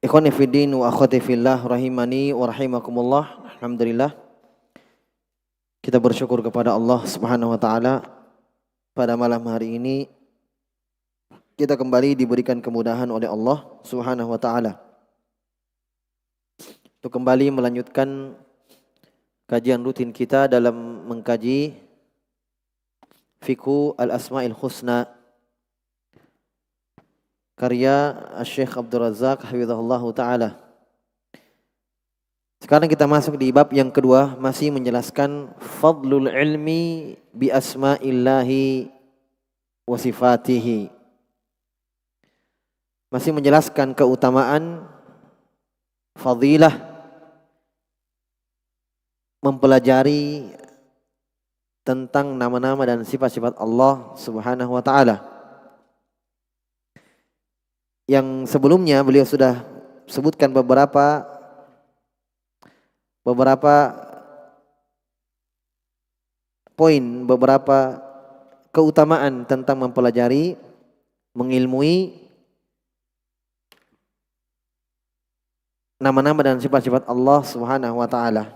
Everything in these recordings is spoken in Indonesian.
Ikhwani fiddin wa akhwati fillah rahimani wa rahimakumullah. Alhamdulillah, kita bersyukur kepada Allah Subhanahu wa taala pada malam hari ini kita kembali diberikan kemudahan oleh Allah Subhanahu wa taala untuk kembali melanjutkan kajian rutin kita dalam mengkaji Fiqhu Al-Asma'il Husna karya Syekh Abdul Razak hafizahullahu taala. Sekarang kita masuk di bab yang kedua, masih menjelaskan fadlul ilmi bi asma'illahi wa sifatihi. Masih menjelaskan keutamaan fadilah mempelajari tentang nama-nama dan sifat-sifat Allah Subhanahu wa taala. Yang sebelumnya beliau sudah sebutkan beberapa poin, beberapa keutamaan tentang mempelajari, mengilmui nama-nama dan sifat-sifat Allah Subhanahu wa taala.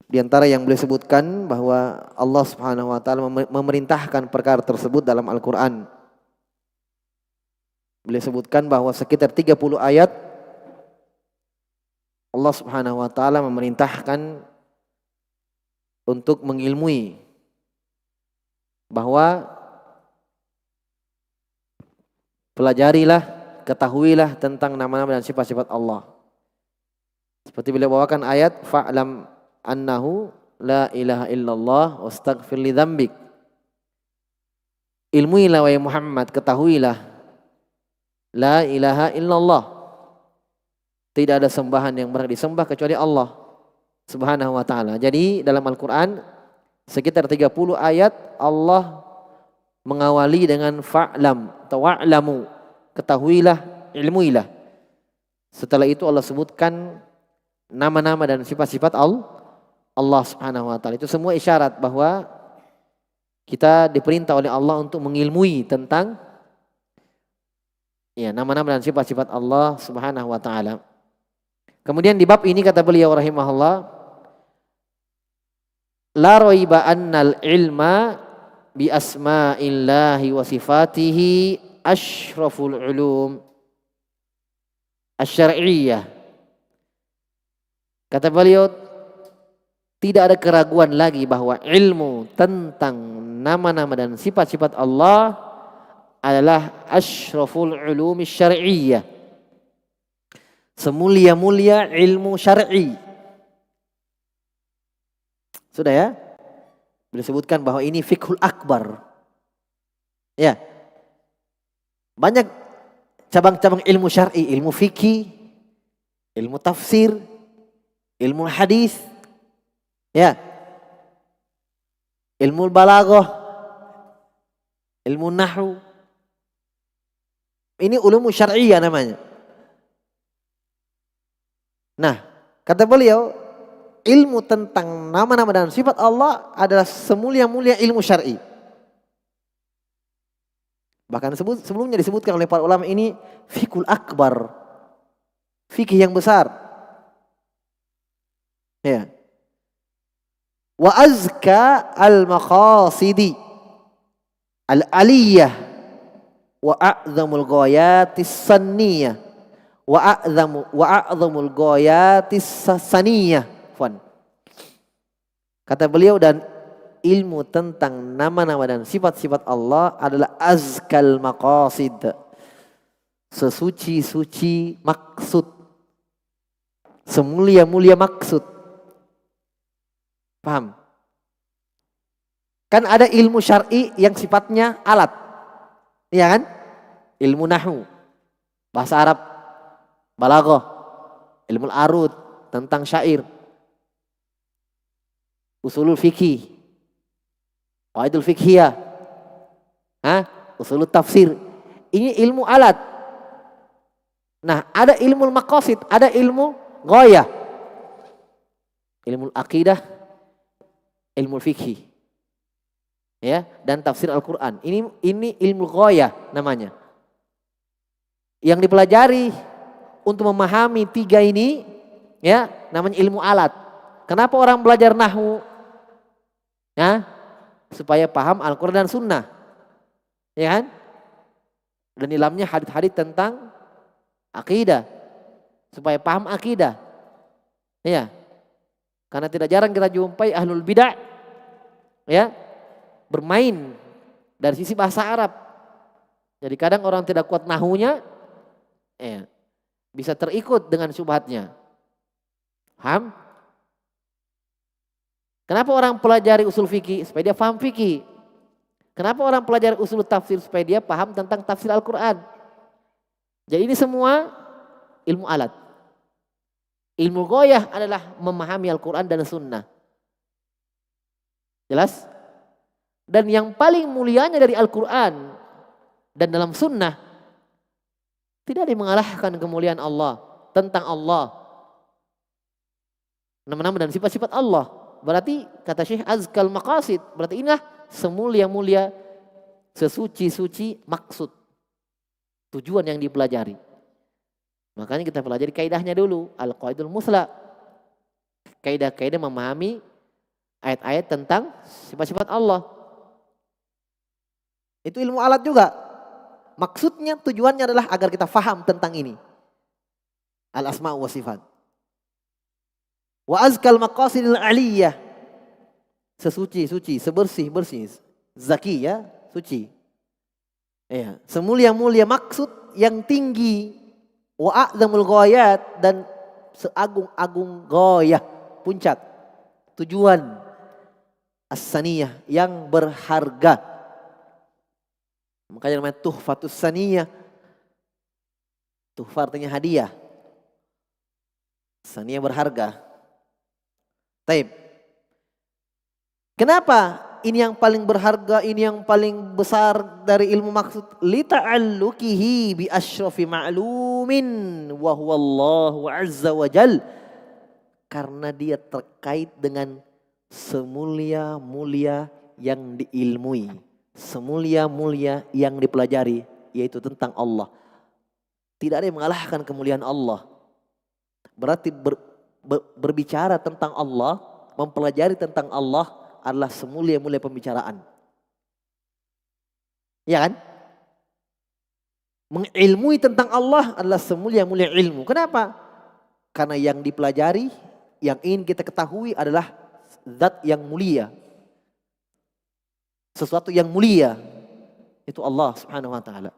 Di antara yang beliau sebutkan bahwa Allah Subhanahu wa taala memerintahkan perkara tersebut dalam Al-Qur'an. Beliau sebutkan bahwa sekitar 30 ayat Allah Subhanahu wa taala memerintahkan untuk mengilmui bahwa pelajarilah, ketahuilah tentang nama-nama dan sifat-sifat Allah. Seperti beliau bawakan ayat fa'lam annahu la ilaha illallah wastaghfir li dzambik. Ilmuilah wahai Muhammad, ketahuilah la ilaha illallah, tidak ada sembahan yang berhak disembah kecuali Allah Subhanahu wa taala. Jadi dalam Al-Qur'an sekitar 30 ayat Allah mengawali dengan fa'lam atau wa'lamu, ketahuilah, ilmuilah. Setelah itu Allah sebutkan nama-nama dan sifat-sifat Allah Subhanahu wa taala. Itu semua isyarat bahwa kita diperintah oleh Allah untuk mengilmui tentang nama-nama dan sifat-sifat Allah Subhanahu wa taala. Kemudian di bab ini kata beliau rahimahullah, la raiba annal ilma bi asma'illahi wa sifatihi asyraful ulum asy-syar'iyyah. Kata beliau, tidak ada keraguan lagi bahwa ilmu tentang nama-nama dan sifat-sifat Allah adalah asyraful ulumi syar'iyyah, semulia-mulia ilmu syar'i. Sudah ya? Beliau sebutkan bahwa ini fiqhul akbar. Ya. Banyak cabang-cabang ilmu syar'i, ilmu fikih, ilmu tafsir, ilmu hadis, ya. Ilmu balaghah, ilmu nahwu. Ini ulum syar'iyyah namanya. Nah, kata beliau, ilmu tentang nama-nama dan sifat Allah adalah semulia-mulia ilmu syar'i. Bahkan sebelumnya disebutkan oleh para ulama ini fiqhul akbar, fikih yang besar. Ya. Wa azka al-maqasidi al-aliyah wa a'zamul ghayatis saniyah wa a'zamul ghayatis saniyah. Kata beliau, dan ilmu tentang nama-nama dan sifat-sifat Allah adalah azkal maqasid, sesuci-suci maksud, semulia-mulia maksud. Paham? Kan ada ilmu syar'i yang sifatnya alat, iya kan? Ilmu nahwu, bahasa Arab, balaghah, ilmu arud tentang syair, usulul fikih, qaidul fikhiyah, usulul tafsir. Ini ilmu alat. Nah, ada ilmu maqasid, ada ilmu ghayah, ilmu akidah, ilmu fikih, ya, dan tafsir Al-Qur'an. Ini ilmu ghayah namanya. Yang dipelajari untuk memahami tiga ini ya namanya ilmu alat. Kenapa orang belajar nahwu? Ya, supaya paham Al-Qur'an dan Sunnah. Ya kan? Dan dalamnya hadits-hadits tentang akidah. Supaya paham akidah. Ya. Karena tidak jarang kita jumpai ahlul bidah ya bermain dari sisi bahasa Arab. Jadi kadang orang tidak kuat nahwunya ya, bisa terikut dengan syubhatnya. Paham? Kenapa orang pelajari usul fikih? Supaya dia paham fikih. Kenapa orang pelajari usul tafsir? Supaya dia paham tentang tafsir Al-Quran. Jadi ini semua ilmu alat. Ilmu ghoyah adalah memahami Al-Quran dan Sunnah. Jelas? Dan yang paling mulianya dari Al-Quran dan dalam Sunnah, tidak ada yang mengalahkan kemuliaan Allah, tentang Allah, nama-nama dan sifat-sifat Allah. Berarti kata Syekh azkal maqasid, berarti inilah semulia-mulia, sesuci-suci maksud, tujuan yang dipelajari. Makanya kita pelajari kaidahnya dulu, al-qaidul musla, kaidah-kaidah memahami ayat-ayat tentang sifat-sifat Allah. Itu ilmu alat juga. Maksudnya tujuannya adalah agar kita faham tentang ini. Al-asma' wa sifat. Wa azkal maqasidil aliyah. Sesuci-suci, sebersih-bersih. Zaki ya, suci. Ya, semulia-mulia maksud yang tinggi. Wa a'zamul ghayat, dan seagung-agung ghayah, puncak. Tujuan as-saniyah yang berharga. Makanya namanya tuhfatus saniyah. Tuhfa artinya hadiah. Saniyah berharga. Taib. Kenapa ini yang paling berharga, ini yang paling besar dari ilmu maksud? Lita'allukihi bi asyrafi ma'lumin wa huwa Allahu azza wa jal. Karena dia terkait dengan semulia-mulia yang diilmui. Semulia-mulia yang dipelajari, yaitu tentang Allah. Tidak ada yang mengalahkan kemuliaan Allah. Berarti berbicara tentang Allah, mempelajari tentang Allah adalah semulia-mulia pembicaraan. Ya kan? Mengilmui tentang Allah adalah semulia-mulia ilmu. Kenapa? Karena yang dipelajari, yang ingin kita ketahui adalah zat yang mulia. Sesuatu yang mulia itu Allah Subhanahu wa taala.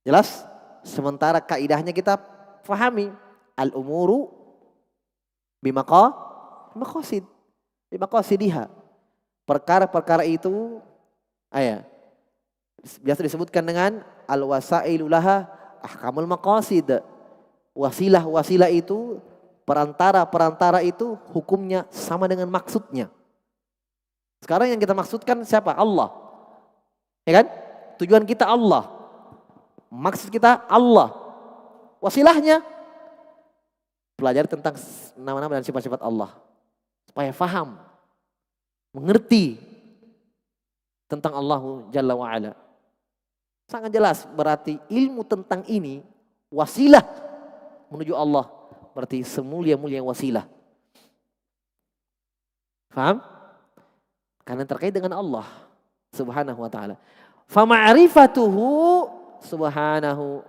Jelas? Sementara kaidahnya kita fahami al-umuru bimaqasid, bimaqasidiha. Perkara-perkara itu biasa disebutkan dengan al-wasailu laha ahkamul maqasid. Wasilah-wasilah itu, perantara-perantara itu hukumnya sama dengan maksudnya. Sekarang yang kita maksudkan siapa? Allah. Ya kan? Tujuan kita Allah. Maksud kita Allah. Wasilahnya pelajari tentang nama-nama dan sifat-sifat Allah. Supaya faham. Mengerti tentang Allah Jalla wa'ala. Sangat jelas berarti ilmu tentang ini wasilah menuju Allah. Berarti semulia-mulia wasilah. Faham? Karena terkait dengan Allah Subhanahu wa ta'ala. Fama'rifatuhu subhanahu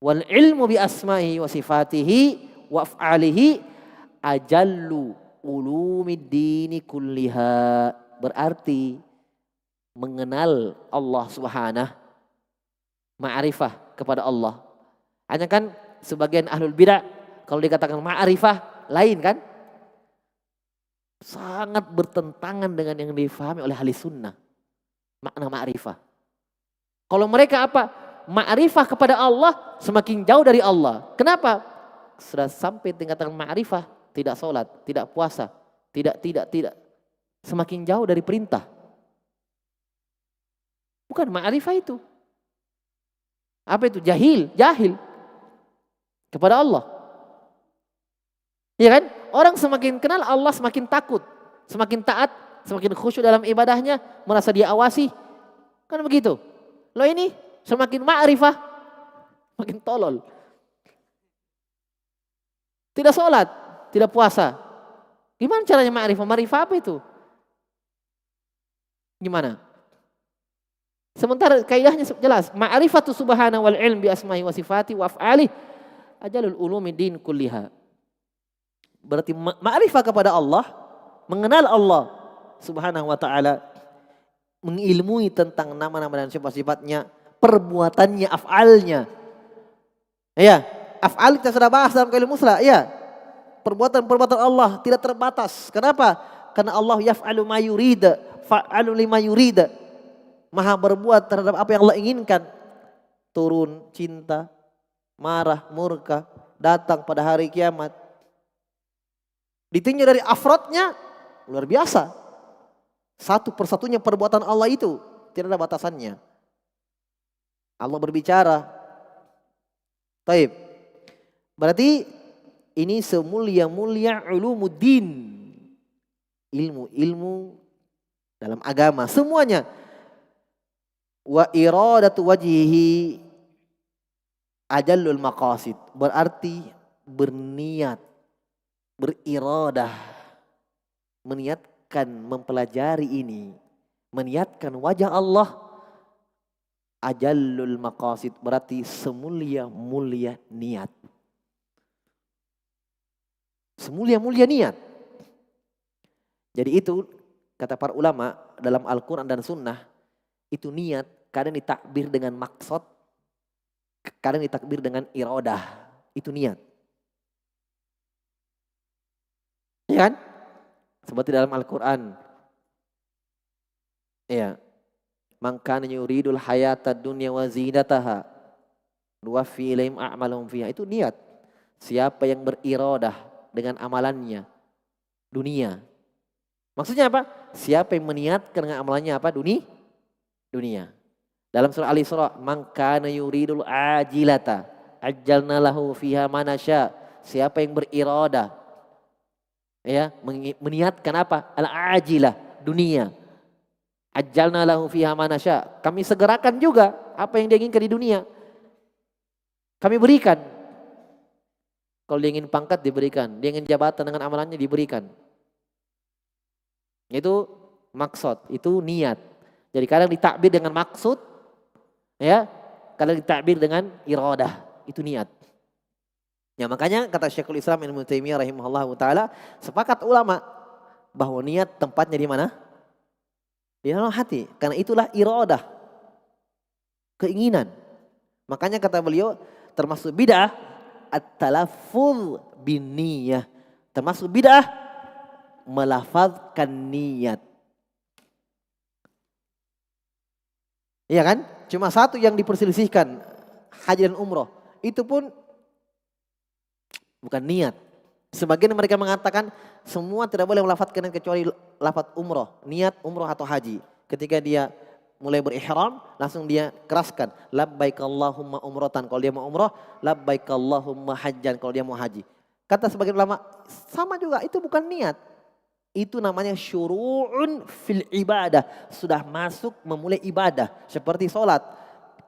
wal ilmu bi asma'ihi wa sifatihi wa af'alihi ajallu ulumiddini kulliha. Berarti mengenal Allah Subhanahu, ma'rifah kepada Allah. Hanya kan sebagian ahlul bidah kalau dikatakan ma'rifah lain kan? Sangat bertentangan dengan yang difahami oleh ahli sunnah. Makna ma'rifah. Kalau mereka apa? Ma'rifah kepada Allah semakin jauh dari Allah. Kenapa? Sudah sampai tingkatan ma'rifah, tidak sholat, tidak puasa, tidak. Semakin jauh dari perintah. Bukan ma'rifah itu. Apa itu? Jahil kepada Allah. Iya kan? Orang semakin kenal Allah semakin takut, semakin taat, semakin khusyuk dalam ibadahnya, merasa dia awasi. Kan begitu. Lo ini semakin ma'rifah, Makin tolol. Tidak sholat, tidak puasa. Gimana caranya ma'rifah? Ma'rifah apa itu? Gimana? Sementara kaidahnya jelas. Ma'rifatu subhanahu wal ilm bi asma'i wa sifati wa af'alih ajalul ulumi din kulliha. Berarti ma'rifah kepada Allah, mengenal Allah subhanahu wa ta'ala, mengilmui tentang nama-nama dan sifat-sifatnya, perbuatannya, af'alnya. Ya, af'al kita sudah bahas dalam kalimah muslah. Ya, perbuatan-perbuatan Allah tidak terbatas. Kenapa? Karena Allah yaf'alu ma yurida, fa'alu lima yurida. Maha berbuat terhadap apa yang Allah inginkan. Turun, cinta, marah, murka, datang pada hari kiamat. Ditinjau dari afrodnya, luar biasa. Satu persatunya perbuatan Allah itu tidak ada batasannya. Allah berbicara. Taib. Berarti ini semulia-mulia ulumuddin. Ilmu-ilmu dalam agama semuanya. Wa iradatu wajhihi ajallul maqasid. Berarti berniat, beriradah, meniatkan mempelajari ini, meniatkan wajah Allah, ajallul maqasid, berarti semulia-mulia niat. Semulia-mulia niat. Jadi itu kata para ulama dalam Al-Quran dan Sunnah, itu niat kadang ditakbir dengan maksud, kadang ditakbir dengan iradah. Itu niat. Ya kan? Seperti dalam Al-Quran. Ya. Man kana yuridul hayatad dunya wa zinataha nuwaffi ilaihim a'malahum fiha. Itu niat. Siapa yang beriradah dengan amalannya dunia. Maksudnya apa? Siapa yang meniatkan dengan amalannya apa? Dunia. Dalam surah Al-Isra, man kana yuridul ajilata ajjalna lahu fiha ma nasya. Siapa yang beriradah, ya, meniatkan apa? Al-ajilah, dunia. Ajjalna lahu fiha ma nasya. Kami segerakan juga apa yang dia inginkan di dunia. Kami berikan. Kalau dia ingin pangkat diberikan, dia ingin jabatan dengan amalannya diberikan. Itu maksud, itu niat. Jadi kadang ditakbir dengan maksud, ya, kadang ditakbir dengan iradah, itu niat. Ya makanya kata Syekhul Islam Ibnu Taimiyah rahimahullahu taala, sepakat ulama bahwa niat tempatnya di mana? Di dalam hati. Karena itulah iradah, keinginan. Makanya kata beliau termasuk bid'ah at-talaffuz bin niyah. Termasuk bid'ah melafazkan niat. Iya kan? Cuma satu yang diperselisihkan, haji dan umroh. Itu pun bukan niat. Sebagian mereka mengatakan semua tidak boleh melafazkan kecuali lafaz umroh, niat umroh atau haji. Ketika dia mulai berihram, langsung dia keraskan labbaik Allahumma umrotan kalau dia mau umroh, labbaik Allahumma hajjan kalau dia mau haji. Kata sebagian ulama, sama juga itu bukan niat. Itu namanya syuru'un fil ibadah. Sudah masuk memulai ibadah. Seperti sholat.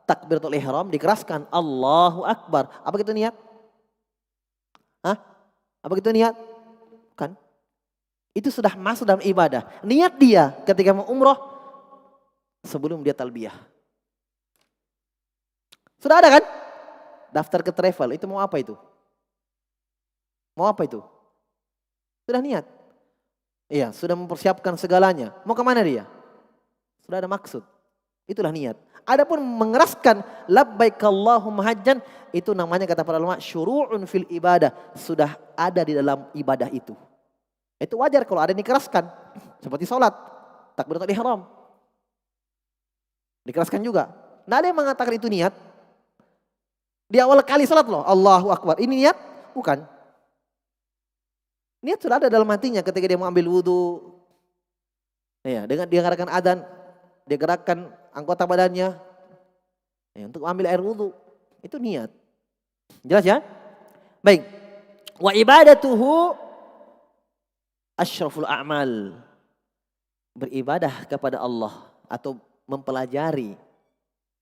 Takbiratul ihram dikeraskan. Allahu Akbar. Apa itu niat? Hah? Apa itu niat? Bukan. Itu sudah masuk dalam ibadah. Niat dia ketika mau umroh sebelum dia talbiyah. Sudah ada kan? Daftar ke travel. Itu mau apa itu? Mau apa itu? Sudah niat. Iya, sudah mempersiapkan segalanya. Mau kemana dia? Sudah ada maksud. Itulah niat. Adapun mengeraskan labbaik Allahumma hajjan, itu namanya kata para ulama syuru'un fil ibadah. Sudah ada di dalam ibadah itu. Itu wajar kalau ada yang dikeraskan. Seperti sholat, takbiratul ihram. Dikeraskan juga. Nah ada yang mengatakan itu niat. Di awal kali sholat loh, Allahu Akbar. Ini niat? Bukan. Niat sudah ada dalam hatinya ketika dia mau ambil wudhu. Ya, dengan dia gerakan adzan, dia gerakkan anggota badannya ya, untuk ambil air wudhu. Itu niat. Jelas ya? Baik. Wa ibadatuhu asyraful a'mal. Beribadah kepada Allah atau mempelajari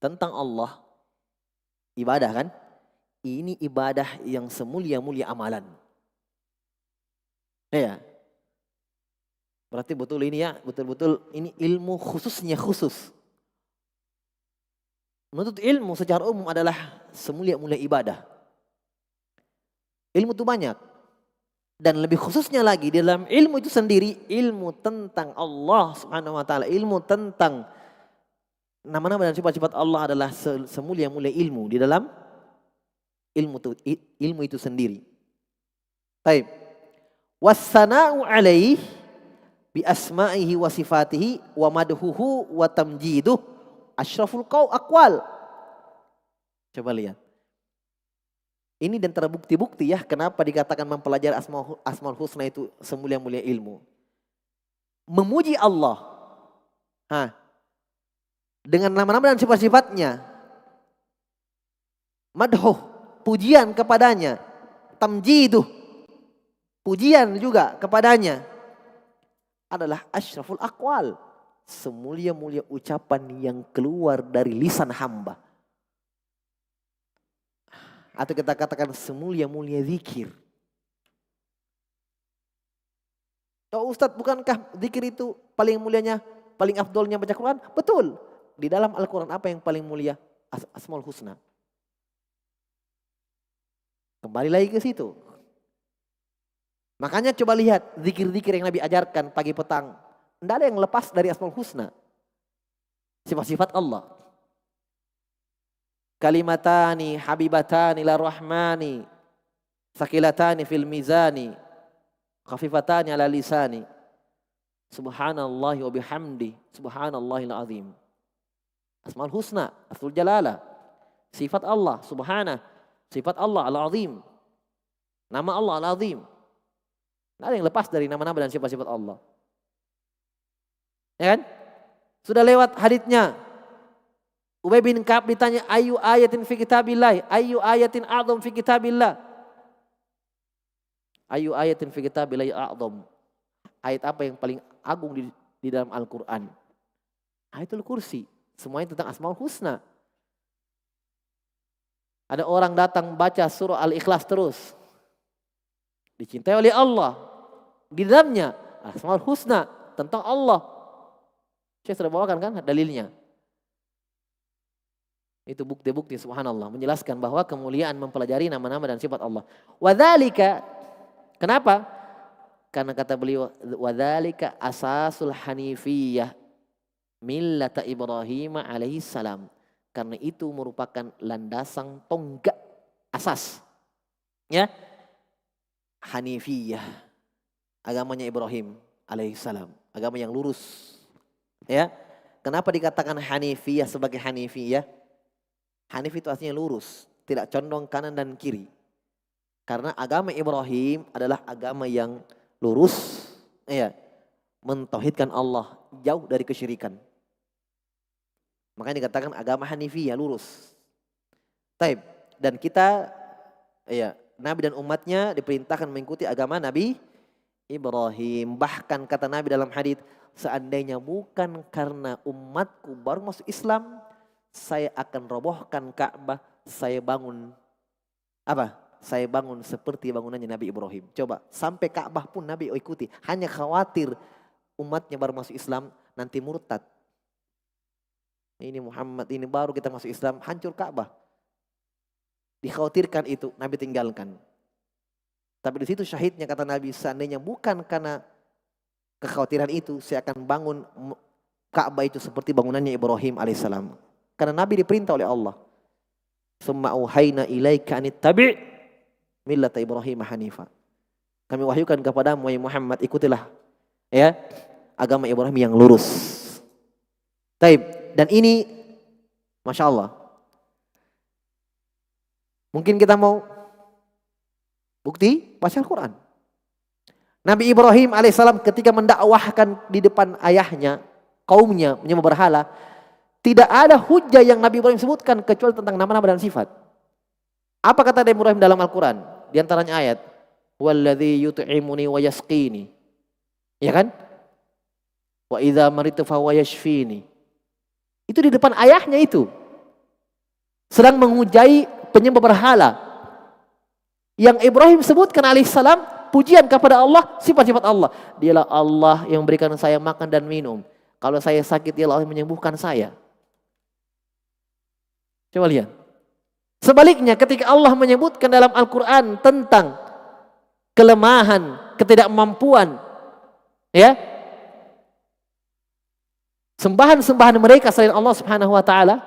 tentang Allah. Ibadah kan? ini ibadah yang semulia-mulia amalan. Ya. Berarti betul ini ya, betul-betul ini ilmu khususnya khusus. Menuntut ilmu secara umum adalah semulia-mulia ibadah. Ilmu itu banyak. Dan lebih khususnya lagi di dalam ilmu itu sendiri, ilmu tentang Allah Subhanahu wa taala, ilmu tentang nama-nama dan sifat-sifat Allah adalah semulia-mulia ilmu di dalam ilmu itu sendiri. Baik. Wassana'u alaih bi asma'ihi wa sifatihi wa madhuhu wa tamjiduh asyraful aqwal. Coba lihat. Ini dan terbukti-bukti ya kenapa dikatakan mempelajari Asmaul Husna itu semulia-mulia ilmu. Memuji Allah. Dengan nama-nama dan sifat-sifatnya. Madhuh, pujian kepadanya. Tamjiduh, pujian juga kepadanya. Adalah asyraful aqwal. Semulia-mulia ucapan yang keluar dari lisan hamba. Atau kita katakan semulia-mulia zikir. Oh Ustadz, bukankah zikir itu paling mulianya, paling afdolnya baca Quran? Betul. Di dalam Al-Quran apa yang paling mulia? Asmaul Husna. Kembali lagi ke situ. Makanya coba lihat zikir-zikir yang Nabi ajarkan pagi petang. Tidak ada yang lepas dari Asmaul Husna. Sifat-sifat Allah. Kalimatani habibatani ila rahmani sakilatani fil mizani khafifatani ala lisani subhanallahi wa bihamdi subhanallahil azim. Asmaul Husna, Asmaul Jalalah, sifat Allah subhanahu, sifat Allah al-azim, nama Allah al-azim. Tidak ada yang lepas dari nama-nama dan sifat-sifat Allah. Ya kan? Sudah lewat haditsnya. Ubay bin Ka'ab ditanya, ayu ayatin fi kitabillah, ayu ayatin a'zam fi kitabillah. Ayu ayatin fi kitabillah a'zam. Ayat apa yang paling agung di dalam Al-Quran? Ayatul Kursi. Semuanya tentang Asmaul Husna. Ada orang datang baca surah Al-Ikhlas terus. Dicintai oleh Allah. Di dalamnya Asmaul Husna tentang Allah. Saya sudah bawakan kan dalilnya. Itu bukti-bukti subhanallah menjelaskan bahwa kemuliaan mempelajari nama-nama dan sifat Allah. Wadzalika, kenapa? Karena kata beliau wadzalika asasul hanifiyah millata Ibrahim alaihi salam. Karena itu merupakan landasan tonggak asas. Ya. Hanifiyah. Agamanya Ibrahim alaihi salam, agama yang lurus. Ya. Kenapa dikatakan hanifiyah sebagai hanifiyah? Hanif itu artinya lurus, tidak condong kanan dan kiri. Karena agama Ibrahim adalah agama yang lurus, ya, mentauhidkan Allah, jauh dari kesyirikan. Makanya dikatakan agama Hanifiyah, lurus. Taib. Dan kita, ya, Nabi dan umatnya diperintahkan mengikuti agama Nabi Ibrahim. Bahkan kata Nabi dalam hadits, seandainya bukan karena umatku baru masuk Islam, saya akan robohkan Ka'bah, saya bangun apa? Saya bangun seperti bangunannya Nabi Ibrahim. Coba, sampai Ka'bah pun Nabi ikuti. Hanya khawatir umatnya baru masuk Islam nanti murtad. Ini Muhammad, ini baru kita masuk Islam, hancur Ka'bah. Dikhawatirkan itu, Nabi tinggalkan. Tapi di situ syahidnya kata Nabi, seandainya bukan karena kekhawatiran itu, saya akan bangun Ka'bah itu seperti bangunannya Ibrahim alaihissalam. Karena Nabi diperintah oleh Allah. Summa auhayna ilaika anittabi' millata Ibrahim hanifa. Kami wahyukan kepadamu wahai Muhammad, ikutilah ya agama Ibrahim yang lurus. Taib. Dan ini Masya Allah. Mungkin kita mau bukti baca Al-Quran. Nabi Ibrahim alaihissalam ketika mendakwahkan di depan ayahnya, kaumnya menyembah berhala, tidak ada hujah yang Nabi Ibrahim sebutkan kecuali tentang nama-nama dan sifat. Apa kata Nabi Ibrahim dalam Al-Quran? Di antaranya ayat, walladzi yut'imuni wa yasqini. Ya kan? Wa idza maritu fa huwa yashfini. Itu di depan ayahnya itu. Sedang menghujai penyembah berhala. Yang Ibrahim sebutkan alaihissalam pujian kepada Allah, sifat-sifat Allah. Dialah Allah yang berikan saya makan dan minum. Kalau saya sakit, dialah Allah yang menyembuhkan saya. Coba lihat. Sebaliknya ketika Allah menyebutkan dalam Al-Quran tentang kelemahan, ketidakmampuan, ya, sembahan-sembahan mereka selain Allah Subhanahu wa taala,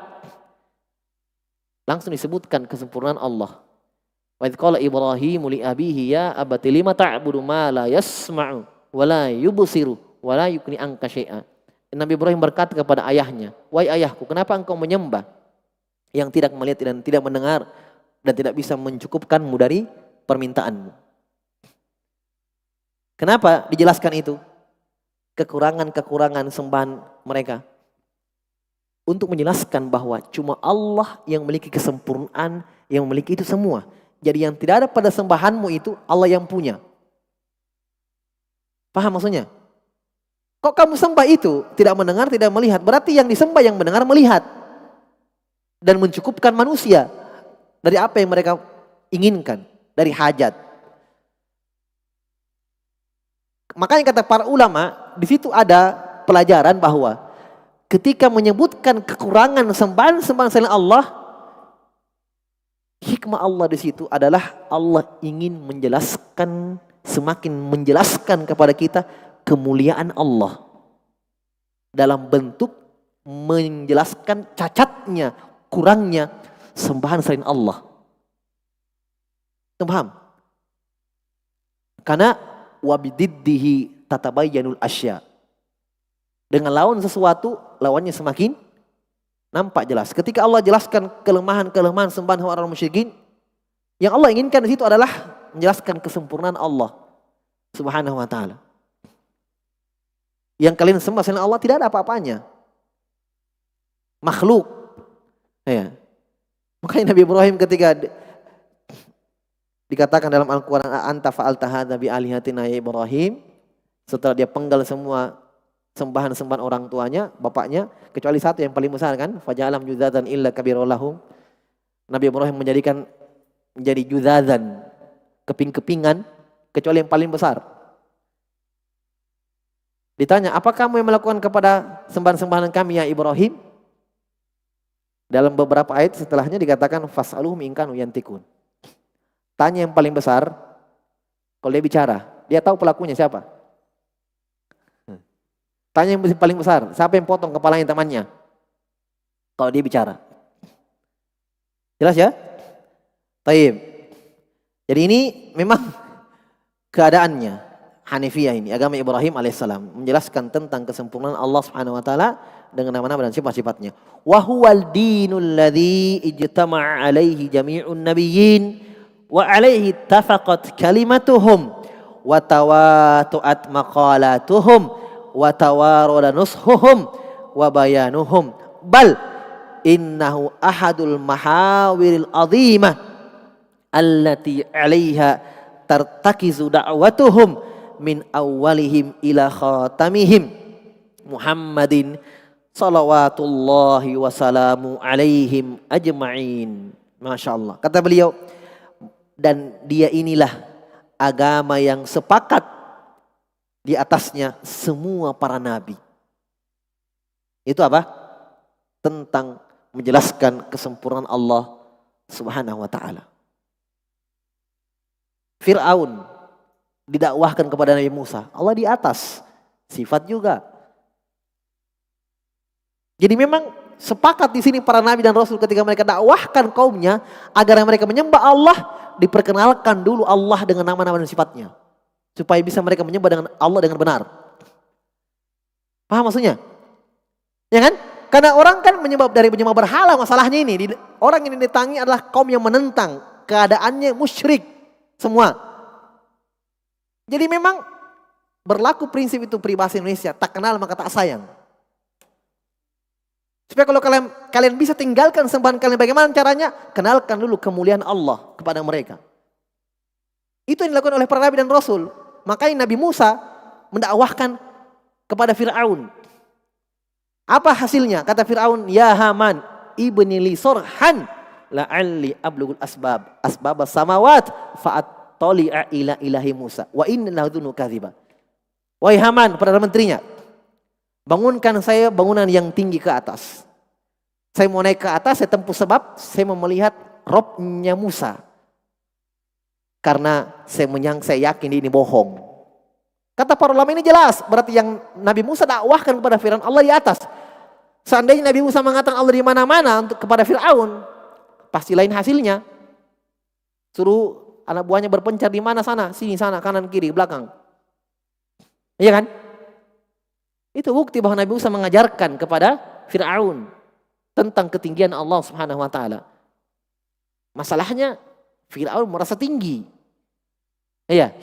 langsung disebutkan kesempurnaan Allah. Wa idz qala Ibrahimu li abihi ya abati lima ta'budu ma la yasma'u wa la yubsiru wa la yughni anka syai'a. Nabi Ibrahim berkata kepada ayahnya, "Wahai ayahku, kenapa engkau menyembah yang tidak melihat dan tidak mendengar dan tidak bisa mencukupkanmu dari permintaanmu?" Kenapa dijelaskan itu? Kekurangan-kekurangan sembahan mereka. Untuk menjelaskan bahwa cuma Allah yang memiliki kesempurnaan, yang memiliki itu semua. Jadi yang tidak ada pada sembahanmu itu Allah yang punya. Paham maksudnya? Kok kamu sembah itu tidak mendengar, tidak melihat? Berarti yang disembah yang mendengar, melihat. Dan mencukupkan manusia dari apa yang mereka inginkan, dari hajat. Makanya kata para ulama, di situ ada pelajaran bahwa ketika menyebutkan kekurangan sembahan-sembahan selain Allah, hikmah Allah di situ adalah Allah ingin menjelaskan, semakin menjelaskan kepada kita kemuliaan Allah dalam bentuk menjelaskan cacatnya, kurangnya sembahan selain Allah. Paham? Karena wabididdihi tatabayyanul asya. Dengan lawan sesuatu, lawannya semakin nampak jelas. Ketika Allah jelaskan kelemahan-kelemahan sembahan orang musyrikin, yang Allah inginkan di situ adalah menjelaskan kesempurnaan Allah Subhanahu wa taala. Yang kalian sembah selain Allah tidak ada apa-apanya. Makhluk. Ya. Makanya Nabi Ibrahim ketika dikatakan dalam Al-Quran, anta fa'alta hadza bi alihatina ya Ibrahim, setelah dia penggal semua sembahan-sembahan orang tuanya, bapaknya, kecuali satu yang paling besar kan, faja'alam juzadzan illa kabirulahum. Nabi Ibrahim menjadi juzadzan, keping-kepingan, kecuali yang paling besar. Ditanya, apa kamu yang melakukan kepada sembahan-sembahan kami ya Ibrahim? Dalam beberapa ayat setelahnya dikatakan fas'aluhum in kanu yantikun. Tanya yang paling besar, kalau dia bicara, dia tahu pelakunya siapa. Tanya yang paling besar, siapa yang potong kepalanya temannya? Kalau dia bicara. Jelas ya? Taib. Jadi ini memang keadaannya Hanifiyah ini, agama Ibrahim alaihissalam, menjelaskan tentang kesempurnaan Allah Subhanahu wa taala dengan nama-nama dan sifat-sifatnya. Wa huwal dinul ladzi ijtama'a alaihi jami'un nabiyyin wa alaihi tafaqat kalimatuhum wa tawatu'at maqalatuhum wa tawarada nushuhum wa bayanuhum bal innahu ahadul mahawiril azimah allati alaiha tartakizu da'watuhum min awwalihim ila khatamihim Muhammadin salawatullahi wasalamu alaihim ajma'in. Masya Allah. Kata beliau, dan dia inilah agama yang sepakat di atasnya semua para nabi. Itu apa? Tentang menjelaskan kesempurnaan Allah Subhanahu wa taala. Fir'aun didakwahkan kepada Nabi Musa, Allah di atas, sifat juga. Jadi memang sepakat di sini para nabi dan rasul ketika mereka dakwahkan kaumnya agar mereka menyembah Allah, diperkenalkan dulu Allah dengan nama-nama dan sifatnya. Supaya bisa mereka menyembah dengan Allah dengan benar. Paham maksudnya? Ya kan? Karena orang kan menyembah berhala, masalahnya ini. Orang yang didatangi adalah kaum yang menentang, keadaannya musyrik semua. Jadi memang berlaku prinsip itu peribahasa Indonesia, tak kenal maka tak sayang. Supaya kalau kalian bisa tinggalkan sembahan kalian, bagaimana caranya? Kenalkan dulu kemuliaan Allah kepada mereka. Itu yang dilakukan oleh para nabi dan rasul. Makanya Nabi Musa mendakwahkan kepada Fir'aun. Apa hasilnya? Kata Fir'aun, ya Haman ibni li sorhan la'alli ablugul asbab samawat fa'attali'a ila ilahi Musa wa innahu dzunnu kadziba. Wahai Haman, perdana menterinya, bangunkan saya bangunan yang tinggi ke atas. Saya mau naik ke atas, saya tempuh sebab saya mau melihat Robnya Musa. Karena saya yakin ini bohong. Kata para ulama ini jelas, berarti yang Nabi Musa dakwahkan kepada Firaun Allah di atas. Seandainya Nabi Musa mengatakan Allah di mana-mana untuk kepada Firaun, pasti lain hasilnya. Suruh anak buahnya berpencar di mana sana, sini sana, kanan kiri, belakang. Iya kan? Itu bukti bahwa Nabi Musa mengajarkan kepada Firaun tentang ketinggian Allah Subhanahu wa taala. Masalahnya Firaun merasa tinggi. Iya.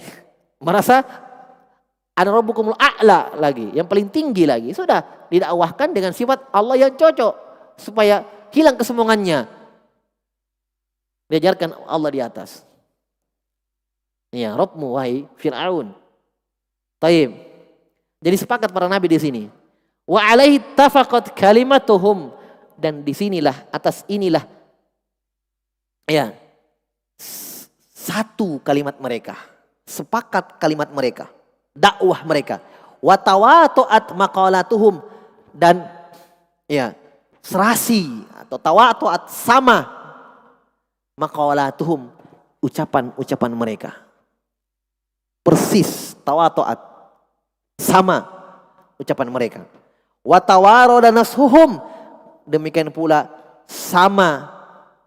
Merasa ana rabbukumul a'la lagi, yang paling tinggi lagi. Sudah didakwahkan dengan sifat Allah yang cocok supaya hilang kesombongannya. Diajarkan Allah di atas. Iya, Rabbmu wahai Firaun. Taib. Jadi sepakat para nabi di sini. Wa alaihi tafaqat kalimatuhum, dan di sinilah atas inilah ya satu kalimat mereka, sepakat kalimat mereka, dakwah mereka. Wa tawatu'at maqalatuhum, dan ya serasi atau tawatu'at sama maqalatuhum, ucapan-ucapan mereka. Persis tawatu'at sama ucapan mereka. Wa tawarada nasuhum, demikian pula sama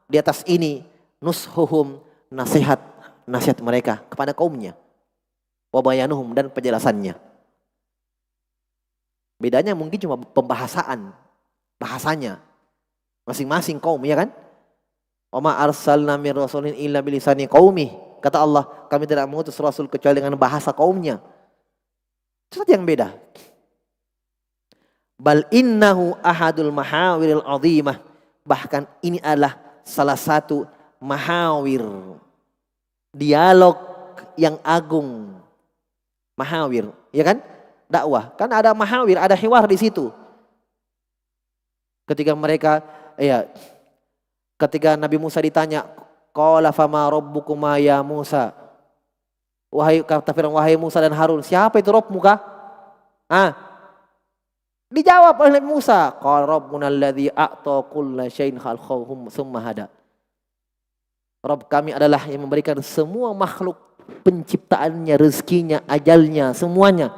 di atas ini nushuhum, nasihat mereka kepada kaumnya. Wa bayanuhum, dan penjelasannya. Bedanya mungkin cuma pembahasan, bahasanya masing-masing kaum, ya kan? Wa ma arsalna mir rasulin illa bilisani qaumi. Kata Allah, kami tidak mengutus rasul kecuali dengan bahasa kaumnya. Sesuatu yang beda. Bal innahu ahadul mahawiril azimah. Bahkan ini adalah salah satu mahawir, dialog yang agung. Mahawir, ya kan? Dakwah, kan ada mahawir, ada hiwar di situ. Ketika mereka, ketika Nabi Musa ditanya, qala fama rabbukuma ya Musa. Wahai kata Firaun, wahai Musa dan Harun, siapa itu Rabbmu kah? Dijawab oleh Nabi Musa, qala rabbuna alladzi a'ta kulla syai'in khalqahu tsumma hada. Rabb kami adalah yang memberikan semua makhluk penciptaannya, rezekinya, ajalnya, semuanya.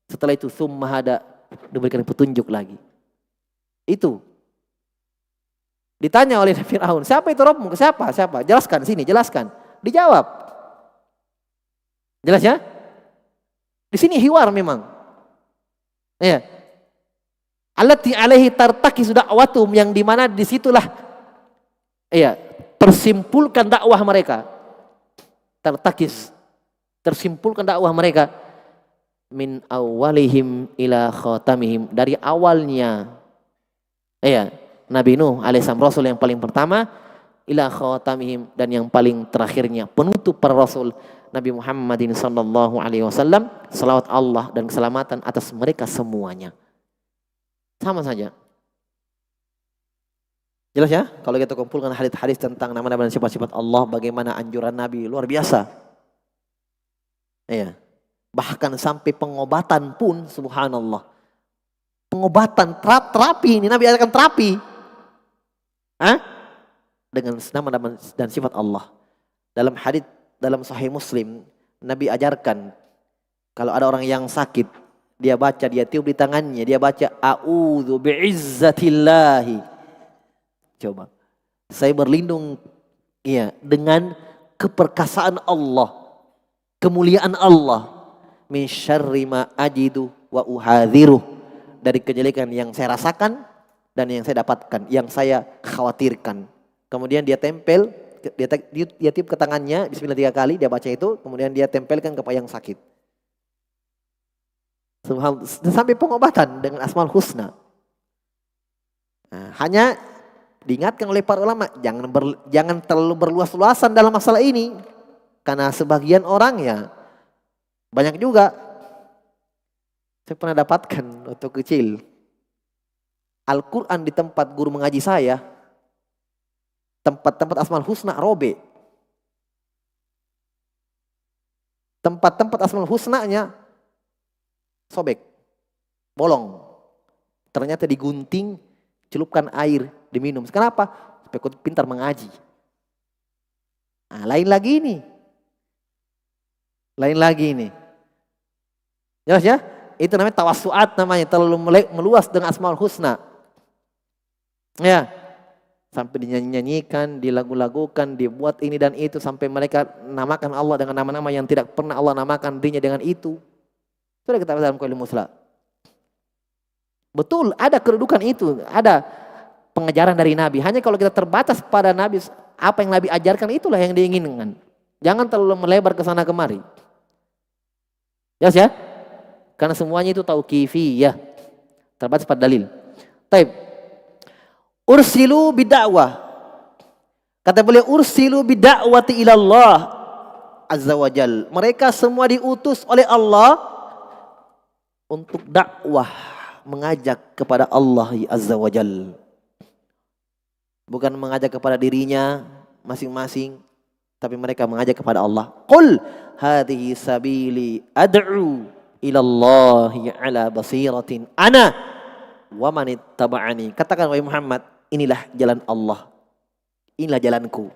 Setelah itu tsumma hada, diberikan petunjuk lagi. Itu. Ditanya oleh Firaun, siapa itu Rabbmu? Siapa? Jelaskan sini, jelaskan. Dijawab. Jelas ya? Di sini hiwar memang. Ya. Allati alaihi tartakisu da'watum, yang dimana disitulah tersimpulkan dakwah mereka. Tersimpulkan dakwah mereka min awalihim ila khatamihim, dari awalnya Nabi Nuh alaihissalam, rasul yang paling pertama, ila khatamihim, dan yang paling terakhirnya penutup para rasul Nabi Muhammadin sallallahu alaihi wasallam, salawat Allah dan keselamatan atas mereka semuanya. Sama saja. Jelas ya? Kalau kita kumpulkan hadis-hadis tentang nama-nama dan sifat-sifat Allah, bagaimana anjuran Nabi, luar biasa. Bahkan sampai pengobatan pun, subhanallah. Pengobatan, terapi, ini Nabi ajarkan terapi. Dengan nama-nama dan sifat Allah. Dalam hadis dalam Sahih Muslim, Nabi ajarkan kalau ada orang yang sakit, dia baca, dia tiup di tangannya, dia baca a'udzu bi'izzatillahi. Coba, saya berlindung dengan keperkasaan Allah, kemuliaan Allah, min syarri ma ajidu wa uhadziru, dari kejelekan yang saya rasakan dan yang saya dapatkan, yang saya khawatirkan. Kemudian dia tempel, dia tiup ke tangannya, bismillah 3 kali, dia baca itu, kemudian dia tempelkan ke yang sakit. Sampai pengobatan dengan Asmaul Husna. Nah, hanya diingatkan oleh para ulama, jangan terlalu berluas-luasan dalam masalah ini. Karena sebagian orang banyak juga. Saya pernah dapatkan waktu kecil, Al-Quran di tempat guru mengaji saya, Tempat-tempat Asmaul Husna robek. Tempat-tempat Asmaul Husnanya sobek, bolong. Ternyata digunting, celupkan air, diminum. Kenapa? Supaya kau pintar mengaji. Nah, lain lagi ini. Lain lagi ini. Jelas ya? Itu namanya tawassuat namanya, terlalu meluas dengan Asmaul Husna. Ya. Sampai dinyanyi-nyanyikan, dilagu-lagukan, dibuat ini dan itu sampai mereka namakan Allah dengan nama-nama yang tidak pernah Allah namakan dirinya dengan itu. Sudah kita baca dalam Qaulul Musla. Betul, ada kedudukan itu, ada pengajaran dari Nabi. Hanya kalau kita terbatas pada Nabi, apa yang Nabi ajarkan itulah yang diinginkan. Jangan terlalu melebar ke sana kemari. Jelas ya? Karena semuanya itu tauqifiyah. Terbatas pada dalil. Taib. Ursilu bidakwah. Kata beliau ursilu bidakwati ilallah azza wajal. Mereka semua diutus oleh Allah untuk dakwah, mengajak kepada Allah azza wajal. Bukan mengajak kepada dirinya masing-masing, tapi mereka mengajak kepada Allah. Qul hadhihi sabili ad'u ilallahi ala basiratin ana wa man ittaba'ani. Katakan wahai Muhammad, inilah jalan Allah. Inilah jalanku.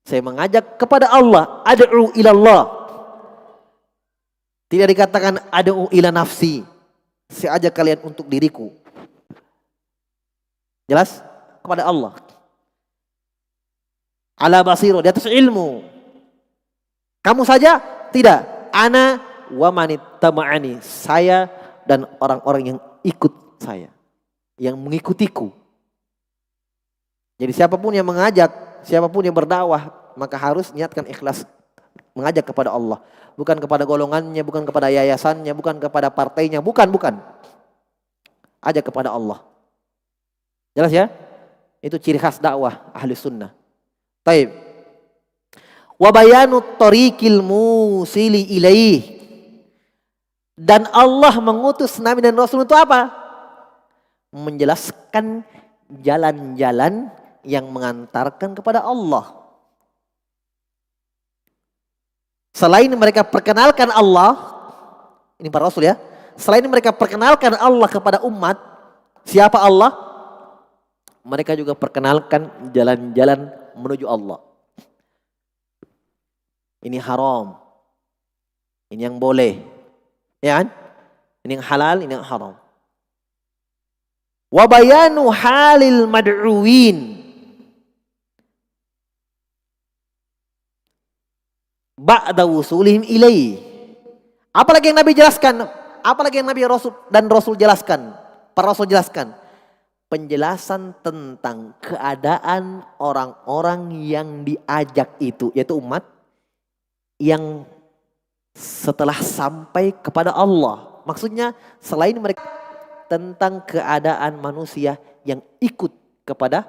Saya mengajak kepada Allah, ad'u ilallah. Tidak dikatakan ad'u ila nafsi. Saya ajak kalian untuk diriku. Jelas? Kepada Allah. Ala basiro, di atas ilmu. Kamu saja? Tidak. Ana wa man ittaba'ani. Saya dan orang-orang yang ikut saya. Yang mengikutiku. Jadi siapapun yang mengajak, siapapun yang berdakwah, maka harus niatkan ikhlas mengajak kepada Allah. Bukan kepada golongannya, bukan kepada yayasannya, bukan kepada partainya, bukan. Ajak kepada Allah. Jelas ya? Itu ciri khas dakwah ahli sunnah. Taib. Wa bayanu tariqil musili ilaih. Dan Allah mengutus Nabi dan Rasul untuk apa? Menjelaskan jalan-jalan yang mengantarkan kepada Allah. Selain mereka perkenalkan Allah, ini para Rasul ya. Selain mereka perkenalkan Allah kepada umat, siapa Allah? Mereka juga perkenalkan jalan-jalan menuju Allah. Ini haram. Ini yang boleh. Ya kan? Ini yang halal, ini yang haram. Wa bayanu halil mad'uwin. Ba'da wusulihim ilaih. Apalagi yang Nabi jelaskan? Apalagi yang Nabi Rasul jelaskan? Para Rasul jelaskan. Penjelasan tentang keadaan orang-orang yang diajak itu. Yaitu umat. Yang setelah sampai kepada Allah. Maksudnya selain mereka tentang keadaan manusia yang ikut kepada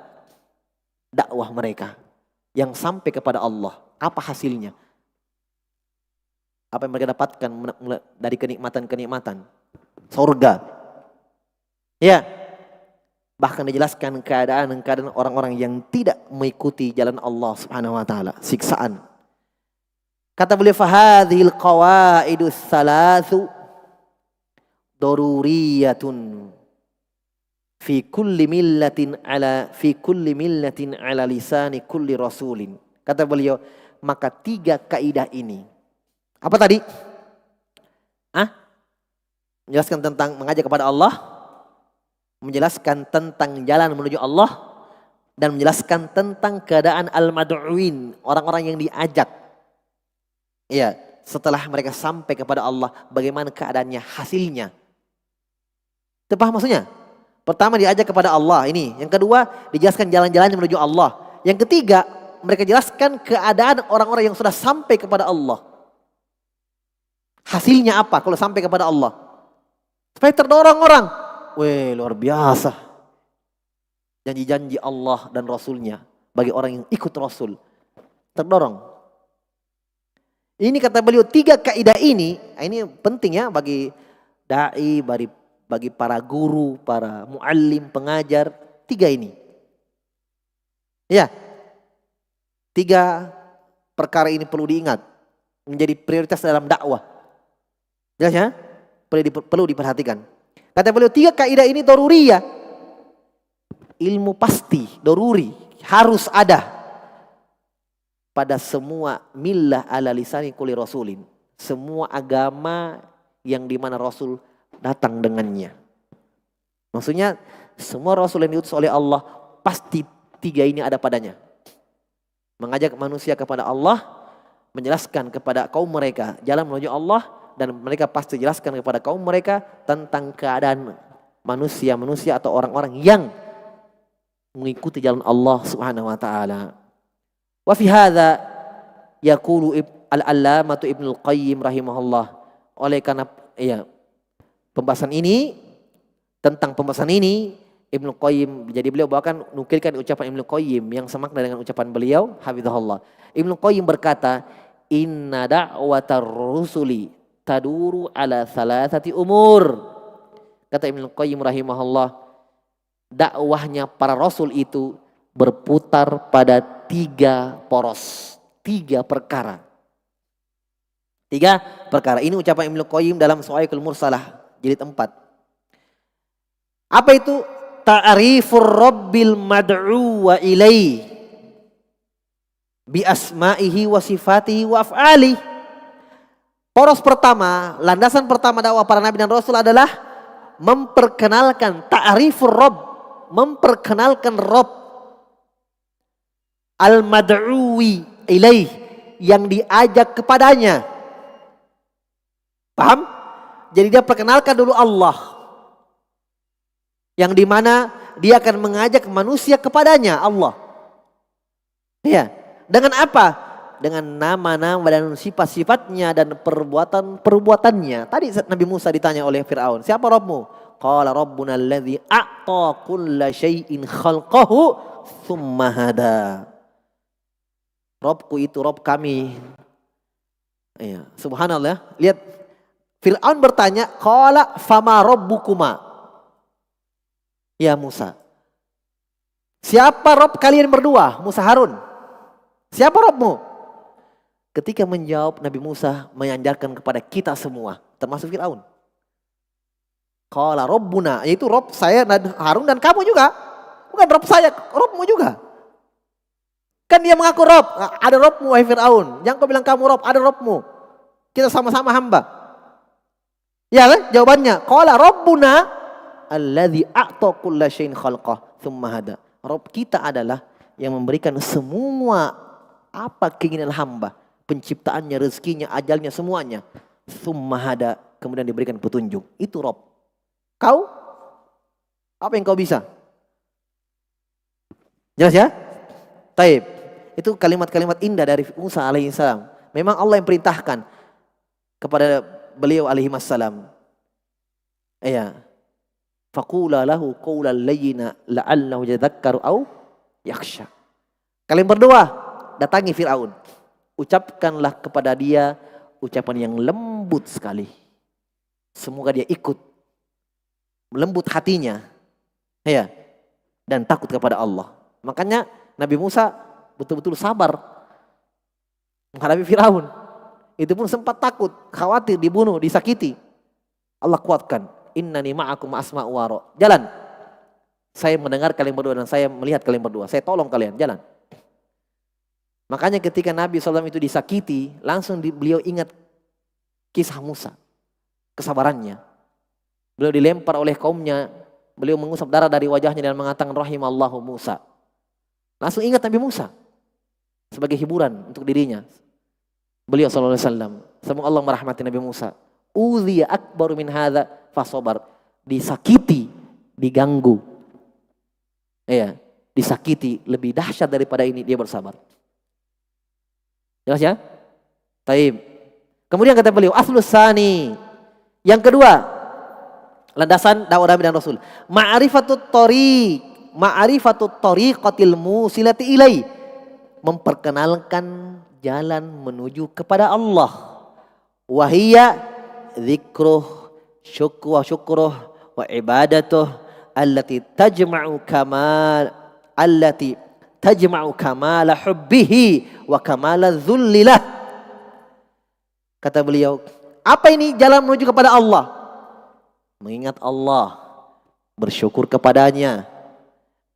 dakwah mereka. Yang sampai kepada Allah. Apa hasilnya? Apa yang mereka dapatkan dari kenikmatan-kenikmatan. Surga. Ya. Bahkan dijelaskan keadaan orang-orang yang tidak mengikuti jalan Allah Subhanahu wa taala, siksaan. Kata beliau fahadhil qawaidus salasu daruriyatun fi kulli millatin ala lisani kulli rasulin. Kata beliau, maka 3 kaidah ini. Apa tadi? Menjelaskan tentang mengajak kepada Allah, menjelaskan tentang jalan menuju Allah, dan menjelaskan tentang keadaan al-mad'uin, orang-orang yang diajak. Iya, setelah mereka sampai kepada Allah, bagaimana keadaannya, hasilnya. Itu paham maksudnya? Pertama diajak kepada Allah, ini. Yang kedua, dijelaskan jalan-jalan menuju Allah. Yang ketiga, mereka jelaskan keadaan orang-orang yang sudah sampai kepada Allah. Hasilnya apa kalau sampai kepada Allah? Supaya terdorong orang. Weh, luar biasa. Janji-janji Allah dan Rasulnya bagi orang yang ikut Rasul. Terdorong. Ini kata beliau 3 kaidah ini penting ya bagi da'i, bagi para guru, para muallim, pengajar. 3 ini. Ya, 3 perkara ini perlu diingat, menjadi prioritas dalam dakwah. Jelas ya? Perlu diperhatikan. Kata beliau 3 kaidah ini daruriyah. Ilmu pasti, daruri, harus ada pada semua millah ala lisani kulli rasulin. Semua agama yang dimana Rasul datang dengannya. Maksudnya semua Rasul yang diutus oleh Allah pasti 3 ini ada padanya. Mengajak manusia kepada Allah, menjelaskan kepada kaum mereka jalan menuju Allah, dan mereka pasti jelaskan kepada kaum mereka tentang keadaan manusia atau orang-orang yang mengikuti jalan Allah Subhanahu wa taala. Wa fi hadza yaqulu al-allamatu Ibnu Qayyim rahimahullah. Oleh karena pembahasan ini Ibnu Qayyim, jadi beliau bahkan nukilkan ucapan Ibnu Qayyim yang semakna dengan ucapan beliau hafizahullah. Ibnu Qayyim berkata, "Inna da'watar rusuli taduru ala thalathati umur." Kata Ibnu Qayyim rahimahullah, dakwahnya para rasul itu berputar pada 3 poros, 3 perkara. 3 perkara. Ini ucapan Ibnu Qayyim dalam Shawaikul Mursalah jilid 4. Apa itu? Ta'rifur rabbil mad'u wa ilaihi bi asma'ihi wa sifatihi wa af'ali. Poros pertama, landasan pertama dakwah para nabi dan rasul adalah memperkenalkan ta'rifur rabb, memperkenalkan Rabb, al-mad'uwi ilaih, yang diajak kepadanya. Paham? Jadi dia perkenalkan dulu Allah, yang dimana dia akan mengajak manusia kepadanya, Allah. Ya, dengan apa? Dengan nama-nama dan sifat-sifatnya dan perbuatan-perbuatannya. Tadi Nabi Musa ditanya oleh Fir'aun, siapa Rabbmu? Qala rabbuna alladhi a'ta kulla syai'in khalqahu thumma hada. Rabbku itu Rabb kami. Ya, subhanallah. Lihat, Fir'aun bertanya, qala fama rabbukuma? Ya Musa, siapa Rabb kalian berdua? Musa Harun. Siapa Rabbmu? Ketika menjawab, Nabi Musa menyandarkan kepada kita semua, termasuk Fir'aun. Qala Rabbuna, yaitu Rabb saya dan Harun dan kamu juga. Bukan Rabb saya, Rabbmu juga. Kan dia mengaku Rabb. Ada Rabbmu wahai Fir'aun. Jangan kau bilang kamu Rabb, ada Rabbmu. Kita sama-sama hamba. Ya kan jawabannya. Qala Rabbuna alladzi a'ta kulla syai'in khalqah tsumma hada. Rabb kita adalah yang memberikan semua apa keinginan hamba, penciptaannya, rezekinya, ajalnya, semuanya. Tsumma hada, kemudian diberikan petunjuk. Itu Rabb. Kau? Apa yang kau bisa? Jelas ya? Taib. Itu kalimat-kalimat indah dari Musa alaihissalam. Memang Allah yang perintahkan kepada beliau alaihissalam. Ya. Faqula lahu qawlan layyina la'allahu yadhakkaru aw yakhsha. Kalian berdua datangi Fir'aun. Ucapkanlah kepada dia ucapan yang lembut sekali. Semoga dia ikut. Lembut hatinya. Ya. Dan takut kepada Allah. Makanya Nabi Musa betul-betul sabar menghadapi Fir'aun. Itu pun sempat takut, khawatir dibunuh, disakiti. Allah kuatkan. Innani ma'akum asma'u wa ara. Jalan. Saya mendengar kalian berdua dan saya melihat kalian berdua. Saya tolong kalian, jalan. Makanya ketika Nabi SAW itu disakiti, langsung beliau ingat kisah Musa. Kesabarannya. Beliau dilempar oleh kaumnya. Beliau mengusap darah dari wajahnya dan mengatakan rahimallahu Musa. Langsung ingat Nabi Musa. Sebagai hiburan untuk dirinya. Beliau SAW. Semoga Allah merahmati Nabi Musa. Udhiya akbaru min hadha fasobar. Disakiti, diganggu. Ya, disakiti lebih dahsyat daripada ini, dia bersabar. Jelas ya? Taib. Kemudian kata beliau, aslus sani. Yang kedua, landasan dakwah Nabi dan Rasul. Ma'rifatut tariqatil musilati ilai. Memperkenalkan jalan menuju kepada Allah. Wahiyya dzikruh syukruh wa ibadatuh allati tajma'u kamala hubbihi wa kamala dzullilah. Kata beliau, apa ini jalan menuju kepada Allah? Mengingat Allah, bersyukur kepadanya,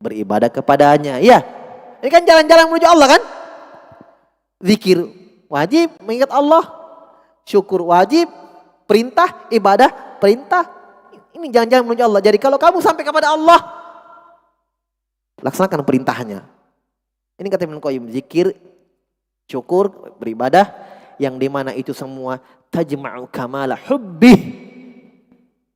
beribadah kepadanya. Iya, ini kan jalan-jalan menuju Allah kan? Zikir wajib, mengingat Allah. Syukur wajib, perintah, ibadah, perintah. Ini jalan-jalan menuju Allah. Jadi kalau kamu sampai kepada Allah, laksanakan perintahnya. Ini kata Ibnu Qayyim, zikir, syukur, beribadah, yang dimana itu semua tajma'u kamala hubbih,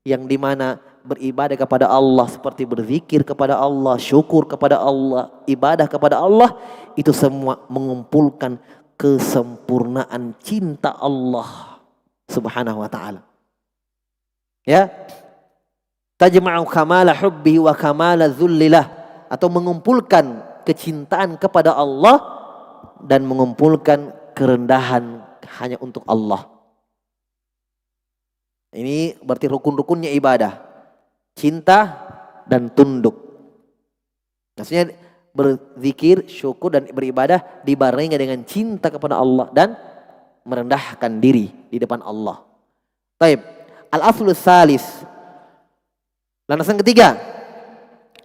yang dimana beribadah kepada Allah seperti berzikir kepada Allah, syukur kepada Allah, ibadah kepada Allah, itu semua mengumpulkan kesempurnaan cinta Allah Subhanahu wa ta'ala. Ya, tajma'u kamala hubbihi wa kamala dzullilah, atau mengumpulkan kecintaan kepada Allah dan mengumpulkan kerendahan hanya untuk Allah. Ini berarti rukun-rukunnya ibadah. Cinta dan tunduk. Maksudnya berzikir, syukur dan beribadah dibarengi dengan cinta kepada Allah dan merendahkan diri di depan Allah. Taib. Al-aslus salis. Landasan ketiga,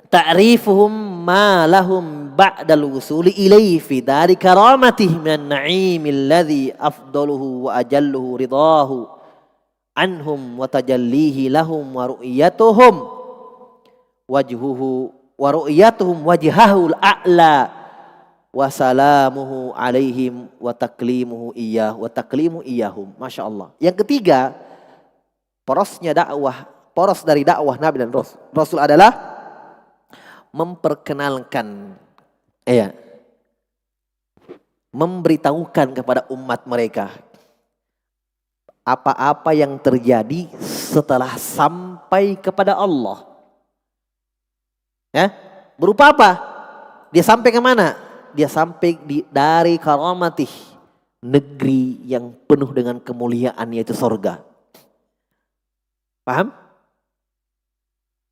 ta'rifuhum ma lahum ba'dal wusuli ilaihi fi dari karamatihi minan na'imil ladzi afdaluhu wa ajalluhu ridahu anhum wa tajallihi lahum wa ru'yatuhum wajhuhu wa ru'yatuhum wajhahul a'la wa salamuhu alaihim wa taklimuhu iyahum. Masya Allah. Yang ketiga, poros dari dakwah Nabi dan Rasul adalah memperkenalkan, memberitahukan kepada umat mereka apa-apa yang terjadi setelah sampai kepada Allah. Ya, berupa apa? Dia sampai ke mana? Dia sampai dari karamatih, negeri yang penuh dengan kemuliaan, yaitu surga. Paham?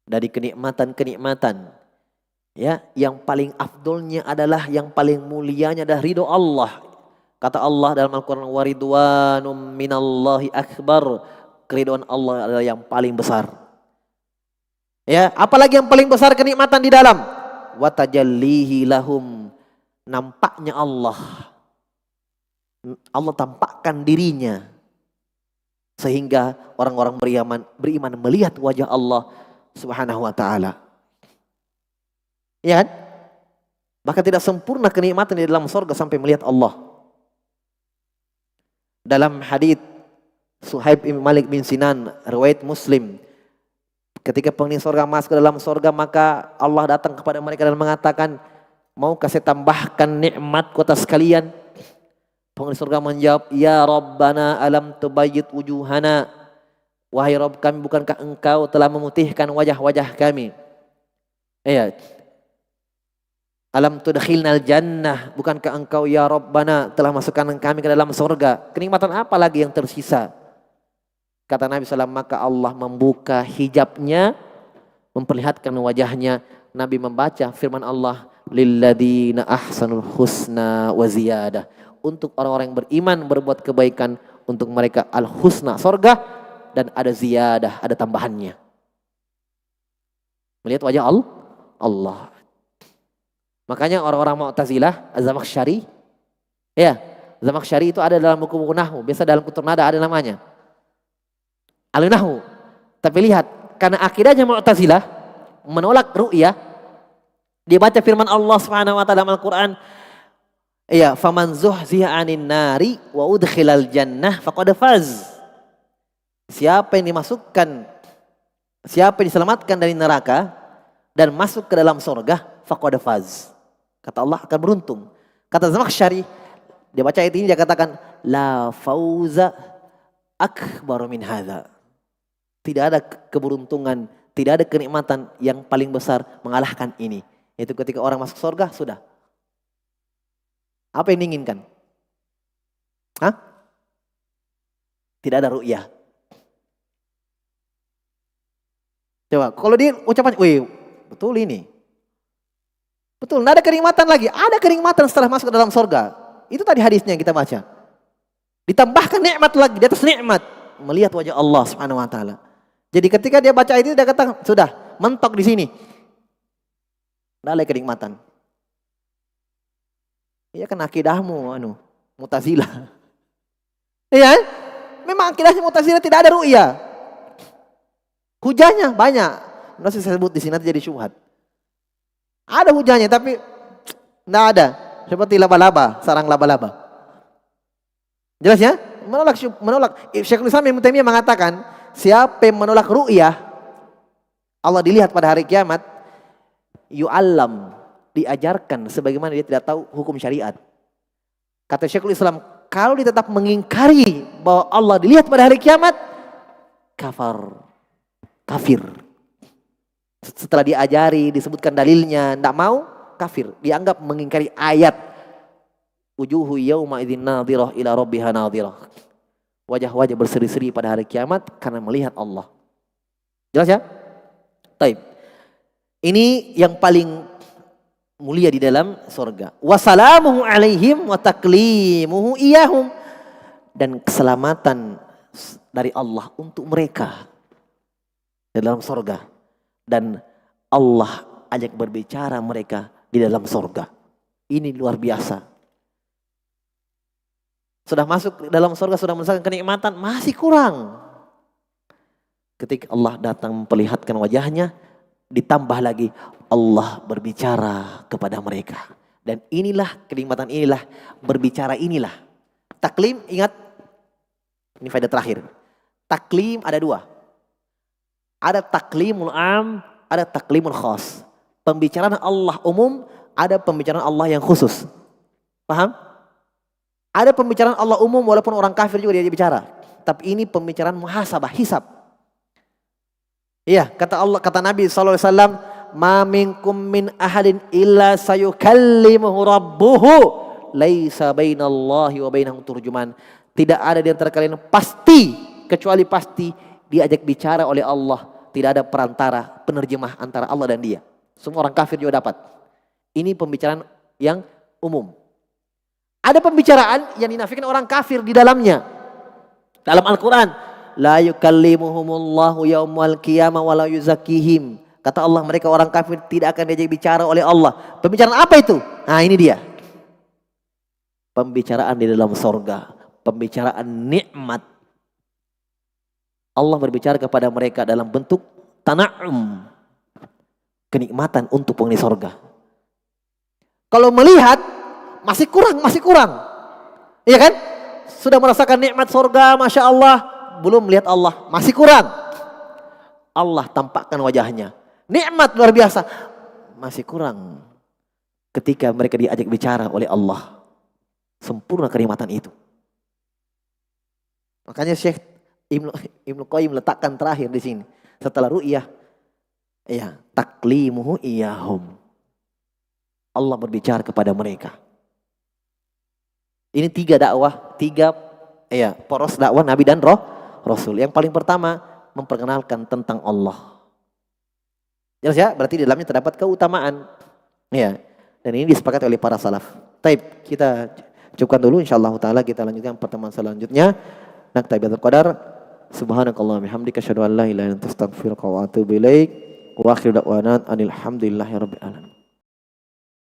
Dari kenikmatan-kenikmatan. Ya, yang paling afdolnya adalah, yang paling mulianya adalah ridho Allah. Kata Allah dalam Al-Quran, waridwanum minallahi akbar. Keridhaan Allah adalah yang paling besar. Ya, apalagi yang paling besar kenikmatan di dalam? Watajallihi lahum. Nampaknya Allah. Allah tampakkan dirinya. Sehingga orang-orang beriman melihat wajah Allah Subhanahu wa ta'ala. Ya kan? Bahkan tidak sempurna kenikmatan di dalam surga sampai melihat Allah. Dalam hadits Suhaib bin Malik bin Sinan, riwayat Muslim, ketika penghuni surga masuk ke dalam surga, maka Allah datang kepada mereka dan mengatakan, mau kasih tambahkan nikmat kota sekalian? Penghuni surga menjawab, ya Rabbana alam tubayyid wujuhana. Wahai Rabb kami, bukankah engkau telah memutihkan wajah-wajah kami? Alam tudkhilnal jannah, bukankah engkau ya Rabbana telah masukkan kami ke dalam surga? Kenikmatan apa lagi yang tersisa? Kata Nabi SAW, maka Allah membuka hijabnya, memperlihatkan wajahnya. Nabi membaca firman Allah, lilladzina ahsanul husna wa ziyadah. Untuk orang-orang yang beriman berbuat kebaikan, untuk mereka al-husna, surga, dan ada ziyadah, ada tambahannya. Melihat wajah Allah. Makanya orang-orang Mu'tazilah, Az-Zamakhsyari, Zamakhsyari itu ada dalam buku-buku nahwu, biasa dalam kutub nada ada namanya Al-Nahwu. Tapi lihat, karena akidahnya Mu'tazilah menolak ru'yah, dia baca firman Allah Subhanahu wa taala dalam Al-Qur'an, faman zuhziha 'anin nari wa udkhilal jannah faqad faz. Siapa yang diselamatkan dari neraka dan masuk ke dalam surga, faqad faz. Kata Allah, akan beruntung. Kata Zamakhsyari, dia baca ayat ini, dia katakan, la fauza akbar min hadza. Tidak ada keberuntungan, tidak ada kenikmatan yang paling besar mengalahkan ini. Yaitu ketika orang masuk surga, sudah. Apa yang diinginkan? Tidak ada ru'yah. Coba, kalau dia ucapan, betul ini. Betul, nggak ada kenikmatan lagi. Ada kenikmatan setelah masuk ke dalam surga. Itu tadi hadisnya yang kita baca. Ditambahkan nikmat lagi di atas nikmat, melihat wajah Allah Subhanahu wa taala. Jadi ketika dia baca itu dia kata, sudah mentok di sini. Nggak ada kenikmatan. Iya kan akidahmu Mu'tazilah. Iya, memang akidahnya Mu'tazilah tidak ada ru'ya. Hujahnya banyak. Nggak usah saya sebut di sini nanti jadi syubhat. Ada hujahnya tapi nggak ada. Seperti laba-laba, sarang laba-laba. Jelas ya? Menolak. Syekhul Islam Ibnu Taimiyah mengatakan, siapa yang menolak ru'yah, Allah dilihat pada hari kiamat, yu'allam, diajarkan sebagaimana dia tidak tahu hukum syariat. Kata Syekhul Islam, kalau dia tetap mengingkari bahwa Allah dilihat pada hari kiamat, kafir. Setelah diajari, disebutkan dalilnya, tidak mau, kafir. Dianggap mengingkari ayat. Wujuhu yawma idzin nadhirah ila rabbiha nadhirah. Wajah-wajah berseri-seri pada hari kiamat karena melihat Allah. Jelas ya? Taib. Ini yang paling mulia di dalam surga. Wassalamuhu alaihim wa taklimuhu iyahum. Dan keselamatan dari Allah untuk mereka di dalam surga. Dan Allah ajak berbicara mereka di dalam surga. Ini luar biasa. Sudah masuk dalam surga, sudah merasakan kenikmatan, masih kurang. Ketika Allah datang memperlihatkan wajahnya, ditambah lagi Allah berbicara kepada mereka. Dan inilah kenikmatan, inilah berbicara, inilah. Taklim, ingat, ini faedah terakhir. Taklim ada dua. Ada taklimul am, ada taklimul khas. Pembicaraan Allah umum, ada pembicaraan Allah yang khusus. Paham? Ada pembicaraan Allah umum walaupun orang kafir juga dia bicara. Tapi ini pembicaraan muhasabah, hisab. Iya, kata Allah, kata Nabi SAW, ma minkum min ahadin illa sayukallimuhu rabbuhu laisa bainallahi wa bainahu turjuman. Tidak ada di antara kalian pasti, kecuali pasti diajak bicara oleh Allah. Tidak ada perantara, penerjemah antara Allah dan dia. Semua orang kafir juga dapat. Ini pembicaraan yang umum. Ada pembicaraan yang dinafikan orang kafir di dalamnya. Dalam Al-Quran, la yukallimuhumullahu yaumal qiyamah wa la yuzakkihim. Kata Allah, mereka orang kafir tidak akan diajak bicara oleh Allah. Pembicaraan apa itu? Nah, ini dia. Pembicaraan di dalam surga, pembicaraan nikmat. Allah berbicara kepada mereka dalam bentuk tana'um, kenikmatan untuk penghuni surga. Kalau melihat masih kurang. Iya kan? Sudah merasakan nikmat surga, Masya Allah, belum melihat Allah, masih kurang. Allah tampakkan wajahnya. Nikmat luar biasa, masih kurang. Ketika mereka diajak bicara oleh Allah, sempurna kenikmatan itu. Makanya Syekh Ibnu Qayyim letakkan terakhir di sini. Setelah ru'yah, ya, taklimuhu iyahum. Allah berbicara kepada mereka. Ini 3 dakwah, 3 poros dakwah Nabi dan Rasul. Yang paling pertama, memperkenalkan tentang Allah. Jelas ya? Berarti di dalamnya terdapat keutamaan. Ya. Dan ini disepakati oleh para salaf. Taib, kita cukupkan dulu, insyaallah taala kita lanjutkan pertemuan selanjutnya. Naktabi hadzal qadar. Subhanakallahumma bihamdika asyhadu an la ilaha illa anta astaghfiruka wa atubu ilaik. Wa akhiru da'wana anil hamdulillahi rabbil alamin.